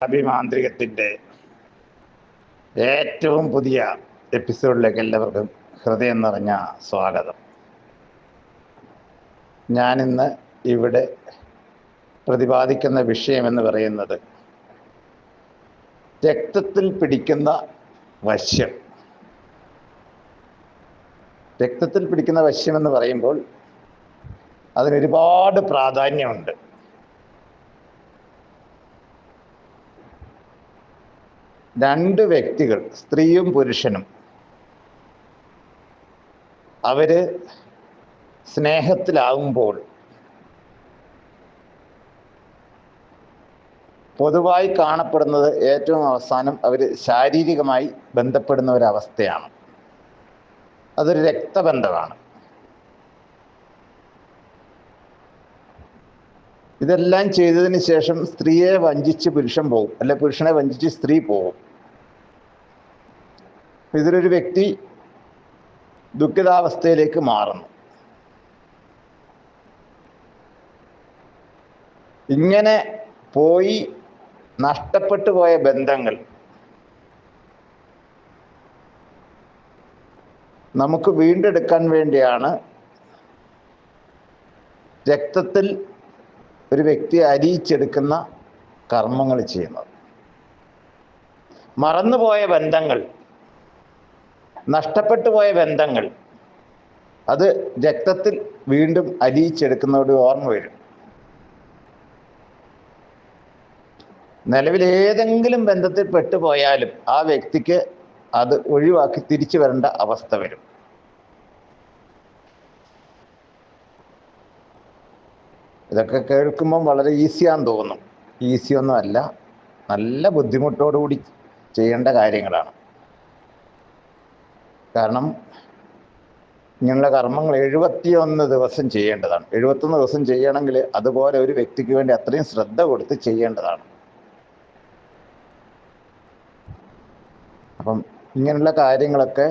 അഭിമാന്ത്രികത്തിൻ്റെ ഏറ്റവും പുതിയ എപ്പിസോഡിലേക്ക് എല്ലാവർക്കും ഹൃദയം നിറഞ്ഞ സ്വാഗതം. ഞാനിന്ന് ഇവിടെ പ്രതിപാദിക്കുന്ന വിഷയമെന്ന് പറയുന്നത് രക്തത്തിൽ പിടിക്കുന്ന വശ്യം. രക്തത്തിൽ പിടിക്കുന്ന വശ്യമെന്ന് പറയുമ്പോൾ അതിനൊരുപാട് പ്രാധാന്യമുണ്ട്. രണ്ട് വ്യക്തികൾ, സ്ത്രീയും പുരുഷനും, അവര് സ്നേഹത്തിലാവുമ്പോൾ പൊതുവായി കാണപ്പെടുന്നത് ഏറ്റവും അവസാനം അവർ ശാരീരികമായി ബന്ധപ്പെടുന്ന ഒരവസ്ഥയാണ്. അതൊരു രക്തബന്ധമാണ്. ഇതെല്ലാം ചെയ്തതിന് ശേഷം സ്ത്രീയെ വഞ്ചിച്ച് പുരുഷൻ പോകും, അല്ലെ പുരുഷനെ വഞ്ചിച്ച് സ്ത്രീ പോകും. ഇതിലൊരു വ്യക്തി ദുഃഖിതാവസ്ഥയിലേക്ക് മാറുന്നു. ഇങ്ങനെ പോയി നഷ്ടപ്പെട്ടു പോയ ബന്ധങ്ങൾ നമുക്ക് വീണ്ടെടുക്കാൻ വേണ്ടിയാണ് രക്തത്തിൽ ഒരു വ്യക്തിയെ അലിയിച്ചെടുക്കുന്ന കർമ്മങ്ങൾ ചെയ്യുന്നത്. മറന്നുപോയ ബന്ധങ്ങൾ, നഷ്ടപ്പെട്ടു പോയ ബന്ധങ്ങൾ, അത് രക്തത്തിൽ വീണ്ടും അലിയിച്ചെടുക്കുന്നതോട് ഓർമ്മ വരും. നിലവിൽ ഏതെങ്കിലും ബന്ധത്തിൽ പെട്ടുപോയാലും ആ വ്യക്തിക്ക് അത് ഒഴിവാക്കി തിരിച്ചു വരേണ്ട അവസ്ഥ വരും. ഇതൊക്കെ കേൾക്കുമ്പം വളരെ ഈസിയാന്ന് തോന്നും. ഈസിയൊന്നും അല്ല, നല്ല ബുദ്ധിമുട്ടോടുകൂടി ചെയ്യേണ്ട കാര്യങ്ങളാണ്. കാരണം ഇങ്ങനെയുള്ള കർമ്മങ്ങൾ 71 ദിവസം ചെയ്യേണ്ടതാണ്. 71 ദിവസം ചെയ്യണമെങ്കിൽ അതുപോലെ ഒരു വ്യക്തിക്ക് വേണ്ടി അത്രയും ശ്രദ്ധ കൊടുത്ത് ചെയ്യേണ്ടതാണ്. അപ്പം ഇങ്ങനെയുള്ള കാര്യങ്ങളൊക്കെ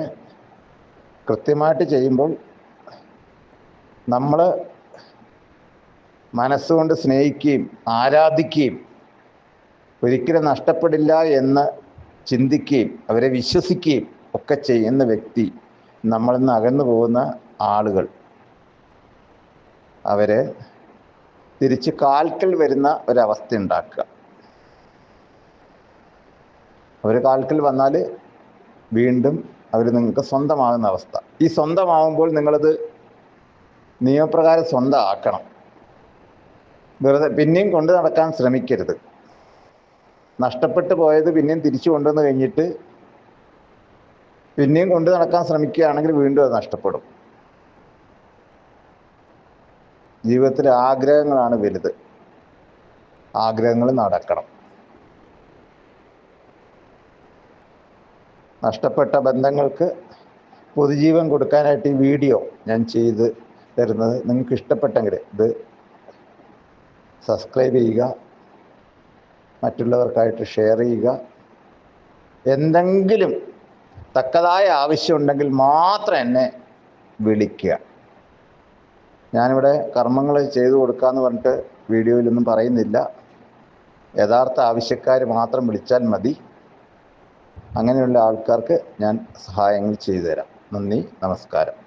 കൃത്യമായിട്ട് ചെയ്യുമ്പോൾ നമ്മൾ മനസ്സുകൊണ്ട് സ്നേഹിക്കുകയും ആരാധിക്കുകയും ഒരിക്കലും നഷ്ടപ്പെടില്ല എന്ന് ചിന്തിക്കുകയും അവരെ വിശ്വസിക്കുകയും ഒക്കെ ചെയ്യുന്ന വ്യക്തി, നമ്മളിൽ നിന്ന് അകന്നു പോകുന്ന ആളുകൾ, അവരെ തിരിച്ച് കാൽക്കൽ വരുന്ന ഒരവസ്ഥ ഉണ്ടാക്കുക. അവർ കാൽക്കൽ വന്നാൽ വീണ്ടും അവർ നിങ്ങൾക്ക് സ്വന്തമാകുന്ന അവസ്ഥ. ഈ സ്വന്തമാകുമ്പോൾ നിങ്ങളത് നിയമപ്രകാരം സ്വന്തമാക്കണം. വെറുതെ പിന്നെയും കൊണ്ടു നടക്കാൻ ശ്രമിക്കരുത്. നഷ്ടപ്പെട്ടു പോയത് പിന്നെയും തിരിച്ചു കൊണ്ടുവന്ന് കഴിഞ്ഞിട്ട് പിന്നെയും കൊണ്ടു നടക്കാൻ ശ്രമിക്കുകയാണെങ്കിൽ വീണ്ടും അത് നഷ്ടപ്പെടും. ജീവിതത്തിലെ ആഗ്രഹങ്ങളാണ് വലുത്. ആഗ്രഹങ്ങൾ നടക്കണം. നഷ്ടപ്പെട്ട ബന്ധങ്ങൾക്ക് പൊതുജീവൻ കൊടുക്കാനായിട്ട് ഈ വീഡിയോ ഞാൻ ചെയ്ത് തരുന്നത് നിങ്ങൾക്ക് ഇഷ്ടപ്പെട്ടെങ്കിൽ ഇത് സബ്സ്ക്രൈബ് ചെയ്യുക, മറ്റുള്ളവർക്കായിട്ട് ഷെയർ ചെയ്യുക. എന്തെങ്കിലും തക്കതായ ആവശ്യമുണ്ടെങ്കിൽ മാത്രം എന്നെ വിളിക്കുക. ഞാനിവിടെ കർമ്മങ്ങൾ ചെയ്തു കൊടുക്കാമെന്ന് പറഞ്ഞിട്ട് വീഡിയോയിലൊന്നും പറയുന്നില്ല. യഥാർത്ഥ ആവശ്യക്കാർ മാത്രം വിളിച്ചാൽ മതി. അങ്ങനെയുള്ള ആൾക്കാർക്ക് ഞാൻ സഹായങ്ങൾ ചെയ്തു തരാം. നന്ദി, നമസ്കാരം.